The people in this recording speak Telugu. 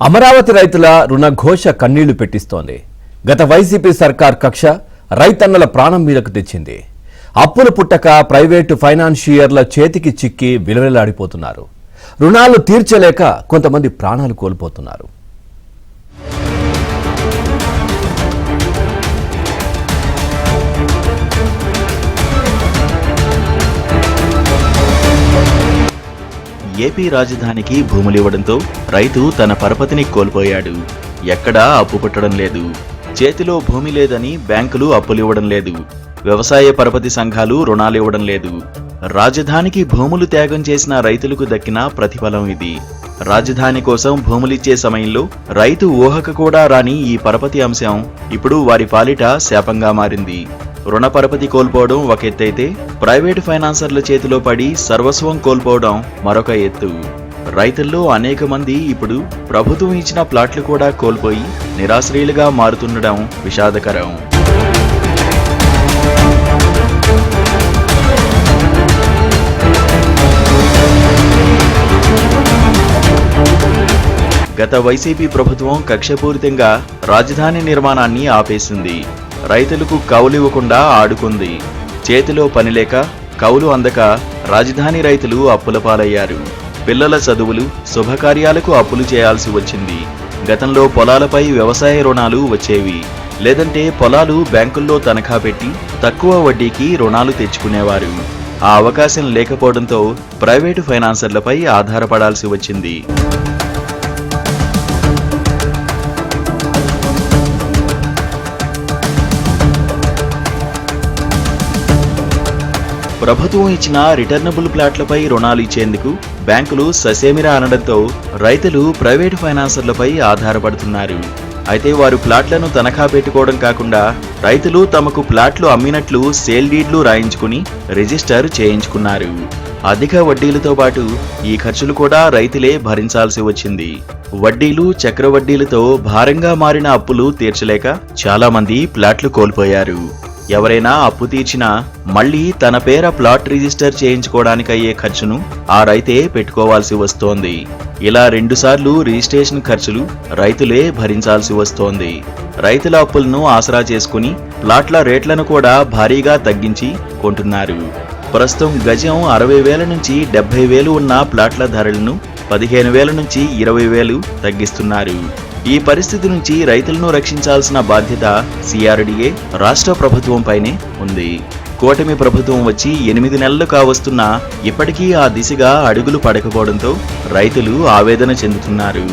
అమరావతి రైతుల రుణఘోష కన్నీళ్లు పెట్టిస్తోంది. గత వైసీపీ సర్కార్ కక్ష రైతన్నల ప్రాణం మీదకు తెచ్చింది. అప్పులు పుట్టక ప్రైవేటు ఫైనాన్షియర్ల చేతికి చిక్కి విలవిల్లాడిపోతున్నారు. రుణాలు తీర్చలేక కొంతమంది ప్రాణాలు కోల్పోతున్నారు. ఏపీ రాజధానికి భూములివ్వడంతో రైతు తన పరపతిని కోల్పోయాడు. ఎక్కడా అప్పు పుట్టడం లేదు. చేతిలో భూమి లేదని బ్యాంకులు అప్పులివ్వడం లేదు. వ్యవసాయ పరపతి సంఘాలు రుణాలివ్వడం లేదు. రాజధానికి భూములు త్యాగం చేసిన రైతులకు దక్కిన ప్రతిఫలం ఇది. రాజధాని కోసం భూములిచ్చే సమయంలో రైతు ఊహకు కూడా రాని ఈ పరపతి అంశం ఇప్పుడు వారి పాలిట శాపంగా మారింది. రుణ పరపతి కోల్పోవడం ఒక ఎత్తైతే ప్రైవేటు ఫైనాన్సర్ల చేతిలో పడి సర్వస్వం కోల్పోవడం మరొక ఎత్తు. రైతుల్లో అనేక మంది ఇప్పుడు ప్రభుత్వం ఇచ్చిన ప్లాట్లు కూడా కోల్పోయి నిరాశ్రయులుగా మారుతుండడం విషాదకరం. గత వైసీపీ ప్రభుత్వం కక్షపూరితంగా రాజధాని నిర్మాణాన్ని ఆపేసింది. రైతులకు కౌలివ్వకుండా ఆడుకుంది. చేతిలో పనిలేక కౌలు అందక రాజధాని రైతులు అప్పుల పాలయ్యారు. పిల్లల చదువులు, శుభకార్యాలకు అప్పులు చేయాల్సి వచ్చింది. గతంలో పొలాలపై వ్యవసాయ రుణాలు వచ్చేవి. లేదంటే పొలాలు బ్యాంకుల్లో తనఖా పెట్టి తక్కువ వడ్డీకి రుణాలు తెచ్చుకునేవారు. ఆ అవకాశం లేకపోవడంతో ప్రైవేటు ఫైనాన్సర్లపై ఆధారపడాల్సి వచ్చింది. ప్రభుత్వం ఇచ్చిన రిటర్నబుల్ ప్లాట్లపై రుణాలు ఇచ్చేందుకు బ్యాంకులు ససేమిరా అనడంతో రైతులు ప్రైవేటు ఫైనాన్సర్లపై ఆధారపడుతున్నారు. అయితే వారు ప్లాట్లను తనఖా పెట్టుకోవడం కాకుండా రైతులు తమకు ప్లాట్లు అమ్మినట్లు సేల్ డీడ్లు రాయించుకుని రిజిస్టర్ చేయించుకున్నారు. అధిక వడ్డీలతో పాటు ఈ ఖర్చులు కూడా రైతులే భరించాల్సి వచ్చింది. వడ్డీలు, చక్రవడ్డీలతో భారంగా మారిన అప్పులు తీర్చలేక చాలా మంది ప్లాట్లు కోల్పోయారు. ఎవరైనా అప్పు తీర్చినా మళ్లీ తన పేర ప్లాట్ రిజిస్టర్ చేయించుకోవడానికయ్యే ఖర్చును ఆ రైతే పెట్టుకోవాల్సి వస్తోంది. ఇలా 2 సార్లు రిజిస్ట్రేషన్ ఖర్చులు రైతులే భరించాల్సి వస్తోంది. రైతుల అప్పులను ఆసరా చేసుకుని ప్లాట్ల రేట్లను కూడా భారీగా తగ్గించి కొంటున్నారు. ప్రస్తుతం గజం 60,000 నుంచి 70,000 ఉన్న ప్లాట్ల ధరలను 15,000 నుంచి 20,000 తగ్గిస్తున్నారు. ఈ పరిస్థితి నుంచి రైతులను రక్షించాల్సిన బాధ్యత సిఆర్డీఏ రాష్ట్ర ప్రభుత్వంపైనే ఉంది. కూటమి ప్రభుత్వం వచ్చి 8 నెలలు కావస్తున్నా ఇప్పటికీ ఆ దిశగా అడుగులు పడకపోవడంతో రైతులు ఆవేదన చెందుతున్నారు.